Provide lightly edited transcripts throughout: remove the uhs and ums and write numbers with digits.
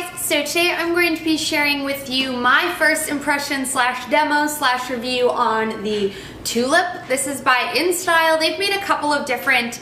guys, so today I'm going to be sharing with you my first impression slash demo slash review on the Tulip. This is by InStyle. They've made a couple of different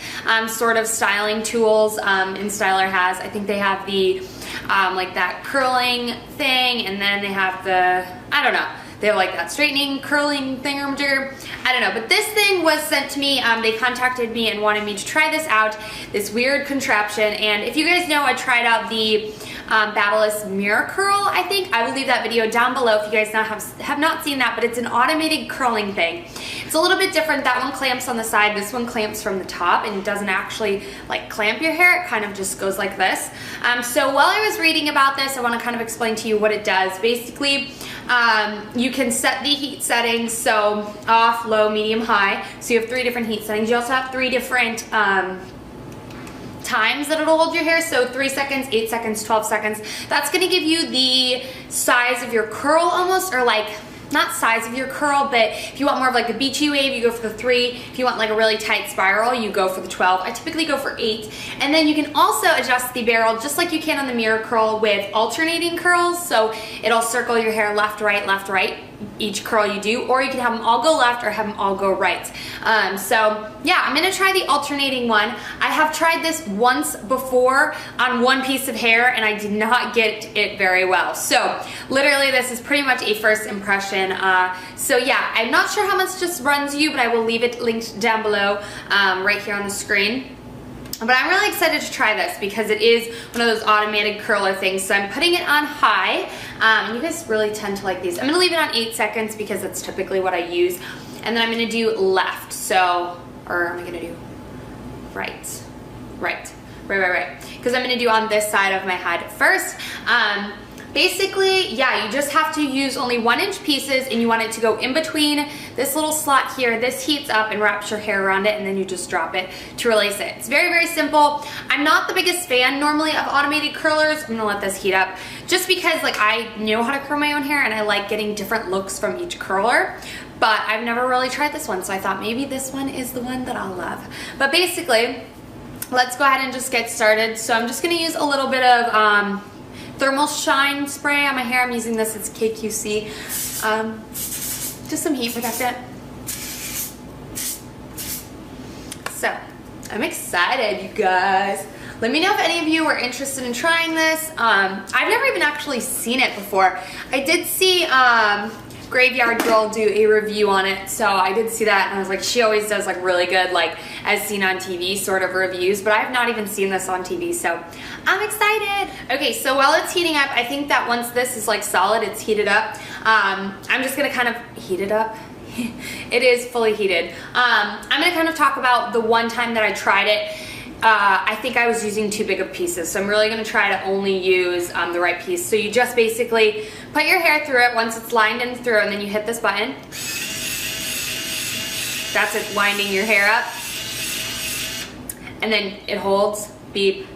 sort of styling tools. InStyler has, I think they have the like that curling thing, and then they have the, I don't know, they have like that straightening, curling thingamajigger. I don't know, but this thing was sent to me. They contacted me and wanted me to try this out, this weird contraption. And if you guys know, I tried out the Babyliss Mirror Curl, I think. I will leave that video down below if you guys have not seen that, but it's an automated curling thing. It's a little bit different. That one clamps on the side. This one clamps from the top, and it doesn't actually like clamp your hair. It kind of just goes like this. So while I was reading about this, I want to kind of explain to you what it does. Basically, you can set the heat settings, so off, low, medium, high. So you have 3 different heat settings. You also have 3 different times that it'll hold your hair, so 3 seconds, 8 seconds, 12 seconds. That's gonna give you the size of your curl almost, or like, not size of your curl, but if you want more of like a beachy wave, you go for the 3. If you want like a really tight spiral, you go for the 12. I typically go for 8. And then you can also adjust the barrel just like you can on the mirror curl with alternating curls. So it'll circle your hair left, right, each curl you do, or you can have them all go left or have them all go right. So yeah, I'm gonna try the alternating one. I have tried this once before on one piece of hair and I did not get it very well. So literally this is pretty much a first impression. So yeah, I'm not sure how much this runs you, but I will leave it linked down below right here on the screen. But I'm really excited to try this because it is one of those automated curler things. So I'm putting it on high. And you guys really tend to like these. I'm gonna leave it on 8 seconds because that's typically what I use. And then I'm gonna do left. So, or am I gonna do right? Right. Because I'm gonna do on this side of my head first. Basically, yeah, you just have to use only 1-inch pieces, and you want it to go in between this little slot here. This heats up and wraps your hair around it, and then you just drop it to release it. It's very, very simple. I'm not the biggest fan normally of automated curlers. I'm gonna let this heat up just because like I know how to curl my own hair and I like getting different looks from each curler, but I've never really tried this one, so I thought maybe this one is the one that I'll love. But basically, let's go ahead and just get started. So I'm just gonna use a little bit of thermal shine spray on my hair. I'm using this, it's KQC. Just some heat protectant. So, I'm excited, you guys. Let me know if any of you are interested in trying this. I've never even actually seen it before. I did see Graveyard Girl do a review on it, so I did see that and I was like, she always does like really good like as seen on TV sort of reviews, but I have not even seen this on TV, so I'm excited. Okay, so while it's heating up, I think that once this is like solid, it's heated up, I'm just gonna kind of heat it up. It is fully heated. I'm gonna kind of talk about the one time that I tried it. I think I was using too big of pieces, so I'm really going to try to only use the right piece. So you just basically put your hair through it once it's lined in through, and then you hit this button. That's it, winding your hair up. And then it holds, beep,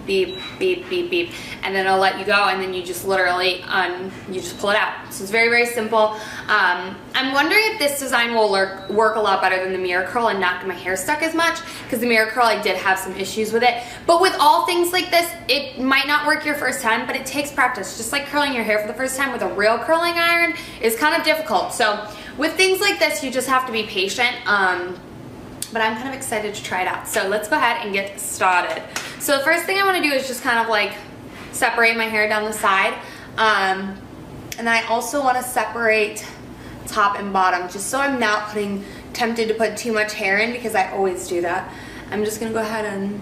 beep, beep, beep, beep. And then it'll let you go, and then you just literally, you just pull it out. So it's very, very simple. I'm wondering if this design will work a lot better than the mirror curl and not get my hair stuck as much, because the mirror curl, I did have some issues with it. But with all things like this, it might not work your first time, but it takes practice. Just like curling your hair for the first time with a real curling iron is kind of difficult. So with things like this, you just have to be patient. But I'm kind of excited to try it out. So let's go ahead and get started. So the first thing I want to do is just kind of like separate my hair down the side. And then I also want to separate top and bottom, just so I'm not tempted to put too much hair in, because I always do that. I'm just going to go ahead and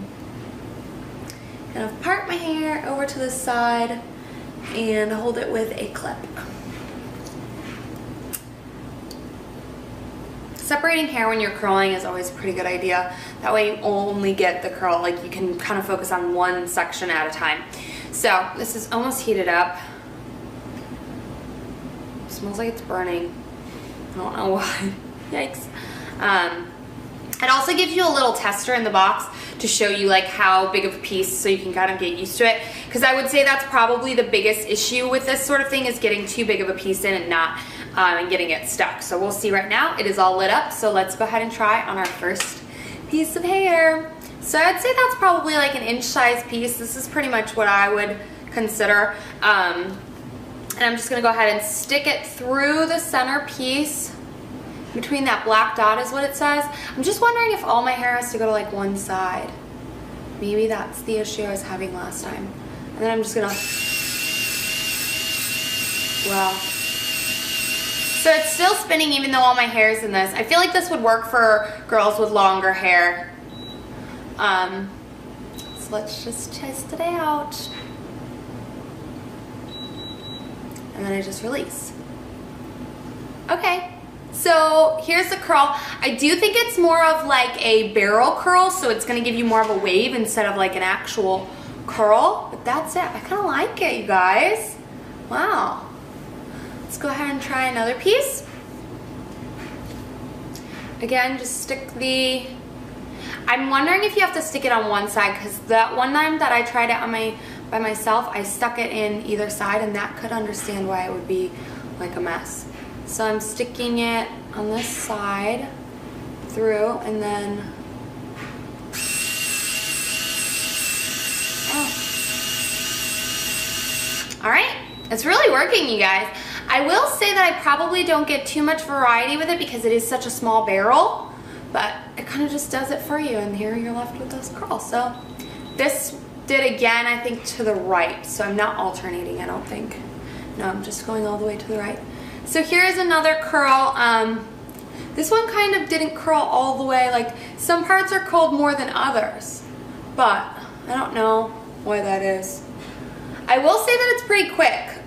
kind of part my hair over to the side and hold it with a clip. Separating hair when you're curling is always a pretty good idea. That way you only get the curl, like you can kind of focus on one section at a time. So this is almost heated up. It smells like it's burning. I don't know why. Yikes. It also gives you a little tester in the box to show you like how big of a piece, so you can kind of get used to it. Because I would say that's probably the biggest issue with this sort of thing, is getting too big of a piece in and not and getting it stuck. So we'll see right now. It is all lit up, so let's go ahead and try on our first piece of hair. So I'd say that's probably like an inch size piece. This is pretty much what I would consider. And I'm just gonna go ahead and stick it through the center piece. Between that black dot is what it says. I'm just wondering if all my hair has to go to like one side. Maybe that's the issue I was having last time. And then I'm just gonna, wow. So it's still spinning even though all my hair is in this. I feel like this would work for girls with longer hair. So let's just test it out. And then I just release. Okay, so here's the curl. I do think it's more of like a barrel curl, so it's gonna give you more of a wave instead of like an actual curl, but that's it. I kind of like it, you guys. Wow. Let's go ahead and try another piece. Again, just stick the, I'm wondering if you have to stick it on one side, because that one time that I tried it on by myself, I stuck it in either side, and that could understand why it would be like a mess. So I'm sticking it on this side through, and then all right, it's really working, you guys. I will say that I probably don't get too much variety with it because it is such a small barrel, but it kind of just does it for you, and here you're left with those curls. So this did again, I think, to the right, so I'm not alternating, I don't think. No, I'm just going all the way to the right. So here's another curl. This one kind of didn't curl all the way, like some parts are curled more than others, but I don't know why that is. I will say that it's pretty quick.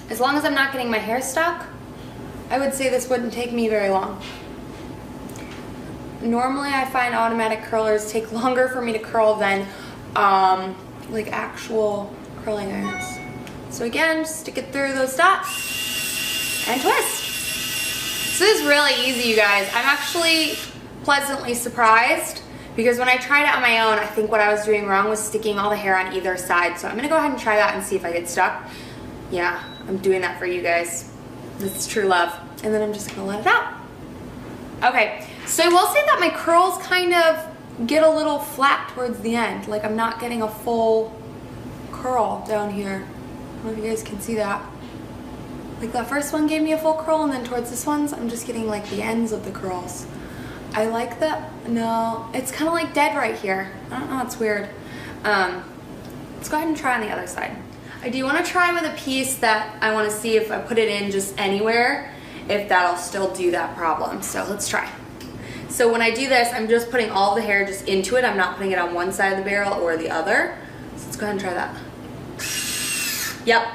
As long as I'm not getting my hair stuck, I would say this wouldn't take me very long. Normally I find automatic curlers take longer for me to curl than like actual curling irons. So again, just stick it through those dots and twist. So this is really easy, you guys. I'm actually pleasantly surprised, because when I tried it on my own, I think what I was doing wrong was sticking all the hair on either side. So I'm gonna go ahead and try that and see if I get stuck. Yeah, I'm doing that for you guys. This is true love. And then I'm just gonna let it out. Okay, so I will say that my curls kind of get a little flat towards the end. Like I'm not getting a full curl down here. I don't know if you guys can see that. Like that first one gave me a full curl, and then towards this one's, I'm just getting like the ends of the curls. I like that. No, it's kind of like dead right here. I don't know, it's weird. Let's go ahead and try on the other side. I do want to try with a piece that I want to see if I put it in just anywhere, if that'll still do that problem. So let's try. So when I do this, I'm just putting all the hair just into it. I'm not putting it on one side of the barrel or the other. So let's go ahead and try that. Yep,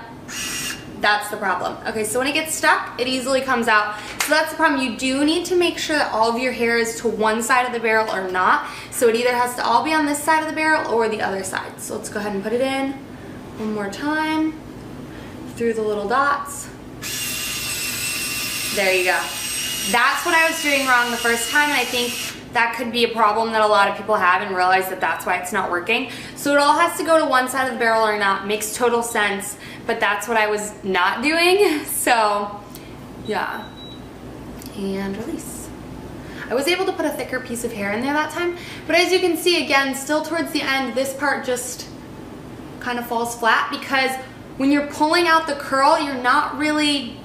that's the problem. Okay, so when it gets stuck, it easily comes out. So that's the problem. You do need to make sure that all of your hair is to one side of the barrel or not. So it either has to all be on this side of the barrel or the other side. So let's go ahead and put it in one more time through the little dots. There you go. That's what I was doing wrong the first time, and I think that could be a problem that a lot of people have and realize that that's why it's not working. So it all has to go to one side of the barrel or not. Makes total sense, but that's what I was not doing. So yeah, and release. I was able to put a thicker piece of hair in there that time, but as you can see, again, still towards the end, this part just kind of falls flat, because when you're pulling out the curl, you're not really,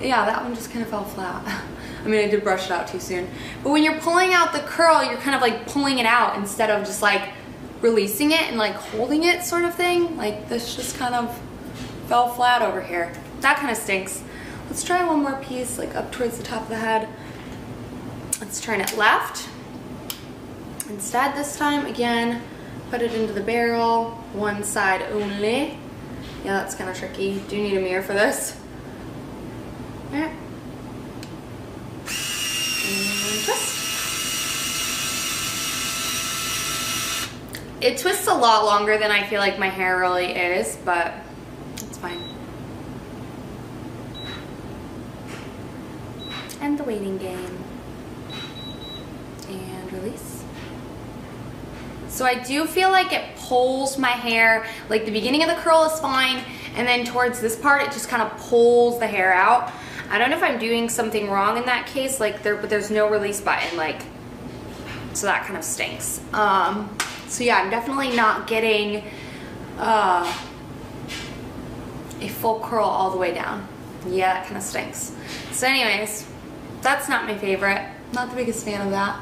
yeah, that one just kind of fell flat. I mean, I did brush it out too soon. But when you're pulling out the curl, you're kind of like pulling it out instead of just like releasing it and like holding it sort of thing. Like this just kind of fell flat over here. That kind of stinks. Let's try one more piece, like up towards the top of the head. Let's turn it left. Instead this time, again, put it into the barrel, one side only. Yeah, that's kind of tricky. Do you need a mirror for this? Yeah. And twist. It twists a lot longer than I feel like my hair really is, but it's fine. And the waiting game. And release. So I do feel like it pulls my hair, like the beginning of the curl is fine, and then towards this part it just kind of pulls the hair out. I don't know if I'm doing something wrong in that case, like but there's no release button, like, so that kind of stinks. So yeah, I'm definitely not getting a full curl all the way down. Yeah, that kind of stinks. So anyways, that's not my favorite. Not the biggest fan of that.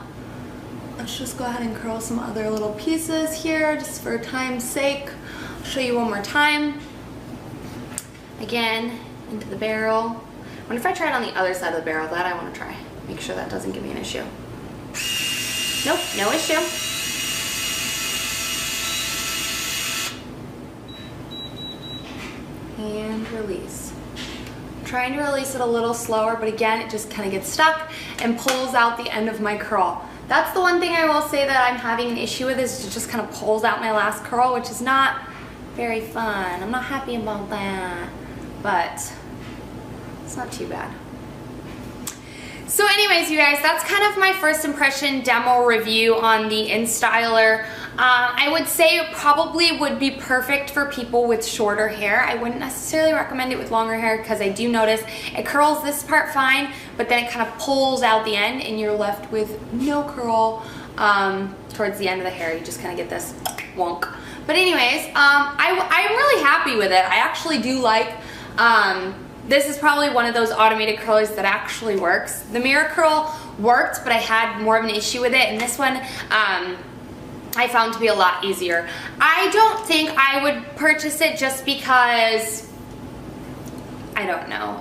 Let's just go ahead and curl some other little pieces here just for time's sake. I'll show you one more time. Again, into the barrel. I wonder if I try it on the other side of the barrel. That I want to try. Make sure that doesn't give me an issue. Nope, no issue. And release. I'm trying to release it a little slower, but again, it just kind of gets stuck and pulls out the end of my curl. That's the one thing I will say that I'm having an issue with, is it just kind of pulls out my last curl, which is not very fun. I'm not happy about that, but it's not too bad. So anyways, you guys, that's kind of my first impression demo review on the InStyler. I would say it probably would be perfect for people with shorter hair. I wouldn't necessarily recommend it with longer hair because I do notice it curls this part fine, but then it kind of pulls out the end and you're left with no curl towards the end of the hair. You just kind of get this wonk. But anyways, I'm really happy with it. I actually do like, this is probably one of those automated curlers that actually works. The mirror curl worked, but I had more of an issue with it, and this one I found to be a lot easier. I don't think I would purchase it just because, I don't know.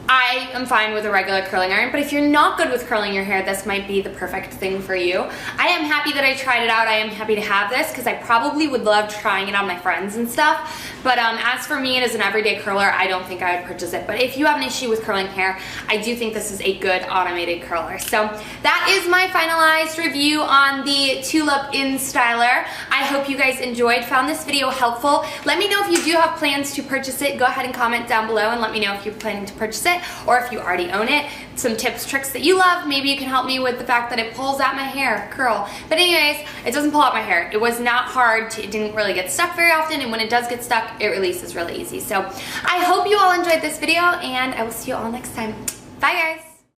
I am fine with a regular curling iron, but if you're not good with curling your hair, this might be the perfect thing for you. I am happy that I tried it out. I am happy to have this because I probably would love trying it on my friends and stuff. But as for me and as an everyday curler, I don't think I would purchase it. But if you have an issue with curling hair, I do think this is a good automated curler. So that is my finalized review on the Tulip InStyler. I hope you guys enjoyed, found this video helpful. Let me know if you do have plans to purchase it. Go ahead and comment down below and let me know if you're planning to purchase it, or if you already own it, some tips, tricks that you love. Maybe you can help me with the fact that it pulls out my hair, curl. But anyways, it doesn't pull out my hair. It was not hard, it didn't really get stuck very often, and when it does get stuck, it releases really easy. So I hope you all enjoyed this video, and I will see you all next time. Bye guys!